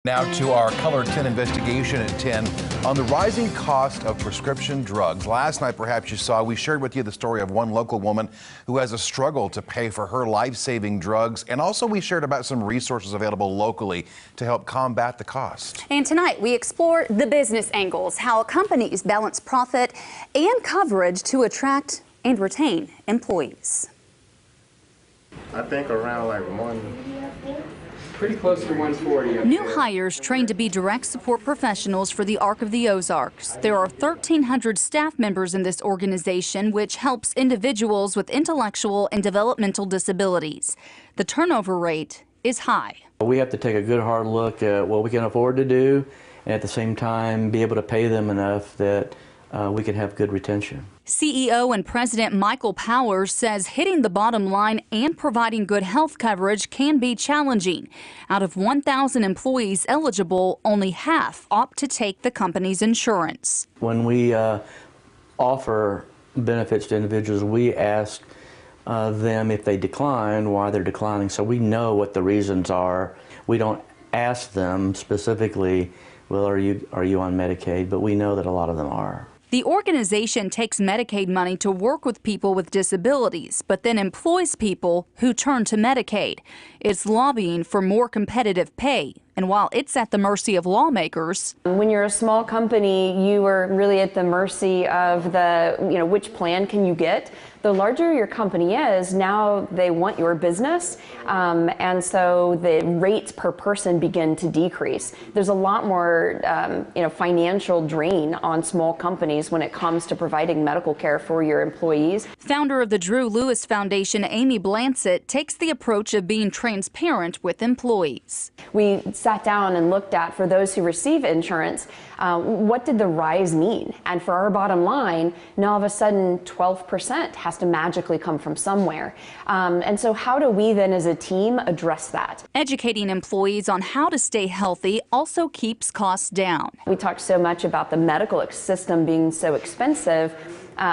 Now to our KOLR10 investigation at 10 on the rising cost of prescription drugs. Last night, perhaps you saw, we shared with you the story of one local woman who has a struggle to pay for her life-saving drugs. And also we shared about some resources available locally to help combat the cost. And tonight we explore the business angles, how companies balance profit and coverage to attract and retain employees. I think around like pretty close to 140. New hires trained to be direct support professionals for the Arc of the Ozarks. There are 1,300 staff members in this organization, which helps individuals with intellectual and developmental disabilities. The turnover rate is high. We have to take a good hard look at what we can afford to do, and at the same time be able to pay them enough that we can have good retention. CEO and President Michael Powers says hitting the bottom line and providing good health coverage can be challenging. Out of 1,000 employees eligible, only half opt to take the company's insurance. When we offer benefits to individuals, we ask them if they decline, why they're declining, so we know what the reasons are. We don't ask them specifically, well, are you on Medicaid, but we know that a lot of them are. The organization takes Medicaid money to work with people with disabilities, but then employs people who turn to Medicaid. It's lobbying for more competitive pay. And while it's at the mercy of lawmakers, when you're a small company, you are really at the mercy of the, which plan can you get. The larger your company is, now they want your business, and so the rates per person begin to decrease. There's a lot more, financial drain on small companies when it comes to providing medical care for your employees. Founder of the Drew Lewis Foundation, Amy Blancett, takes the approach of being transparent with employees. We sat down and looked at, for those who receive insurance, what did the rise mean? And for our bottom line, now all of a sudden 12% has to magically come from somewhere. And so how do we then as a team address that? Educating employees on how to stay healthy also keeps costs down. We talked so much about the medical system being so expensive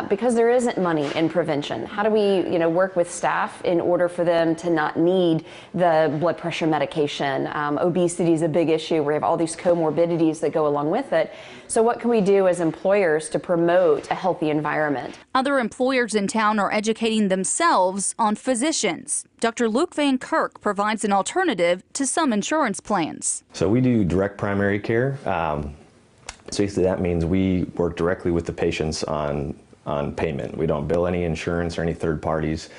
because there isn't money in prevention. How do we work with staff in order for them to not need the blood pressure medication? Obesity is a big issue. We have all these comorbidities that go along with it. So what can we do as employers to promote a healthy environment? Other employers in town are educating themselves on physicians. Dr. Luke Van Kirk provides an alternative to some insurance plans. So we do direct primary care. So basically that means we work directly with the patients on payment. We don't bill any insurance or any third parties.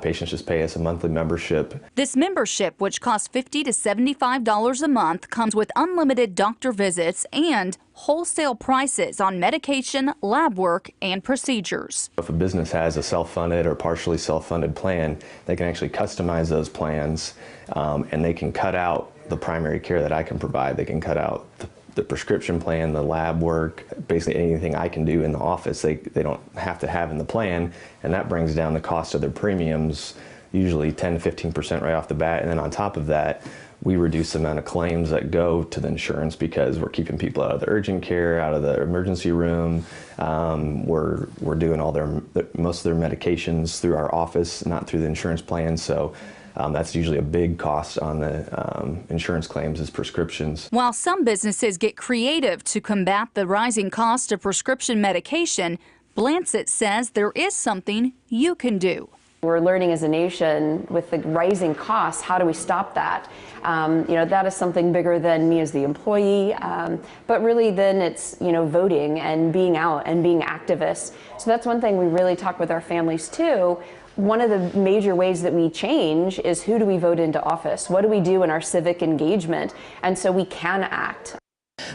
Patients just pay us a monthly membership. This membership, which costs $50 to $75 a month, comes with unlimited doctor visits and wholesale prices on medication, lab work, and procedures. If a business has a self-funded or partially self-funded plan, they can actually customize those plans, and they can cut out the primary care that I can provide. They can cut out the prescription plan, the lab work, basically anything I can do in the office, they don't have to have in the plan, and that brings down the cost of their premiums, usually 10 to 15% right off the bat. And then on top of that, we reduce the amount of claims that go to the insurance because we're keeping people out of the urgent care, out of the emergency room. We're doing most of their medications through our office, not through the insurance plan. So that's usually a big cost on the insurance claims is prescriptions. While some businesses get creative to combat the rising cost of prescription medication, Blancett says there is something you can do. We're learning as a nation with the rising costs, how do we stop that? That is something bigger than me as the employee, but really then it's, voting and being out and being activists. So that's one thing we really talk with our families too. One of the major ways that we change is who do we vote into office? What do we do in our civic engagement? And so we can act.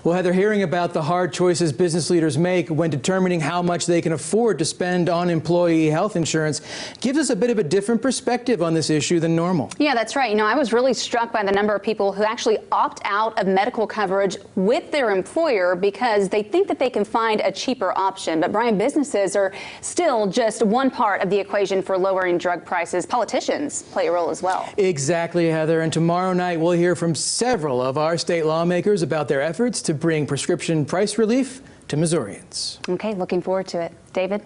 Well, Heather, hearing about the hard choices business leaders make when determining how much they can afford to spend on employee health insurance gives us a bit of a different perspective on this issue than normal. Yeah, that's right. I was really struck by the number of people who actually opt out of medical coverage with their employer because they think that they can find a cheaper option. But Brian, businesses are still just one part of the equation for lowering drug prices. Politicians play a role as well. Exactly, Heather. And tomorrow night we'll hear from several of our state lawmakers about their efforts to bring prescription price relief to Missourians. Okay, looking forward to it. David?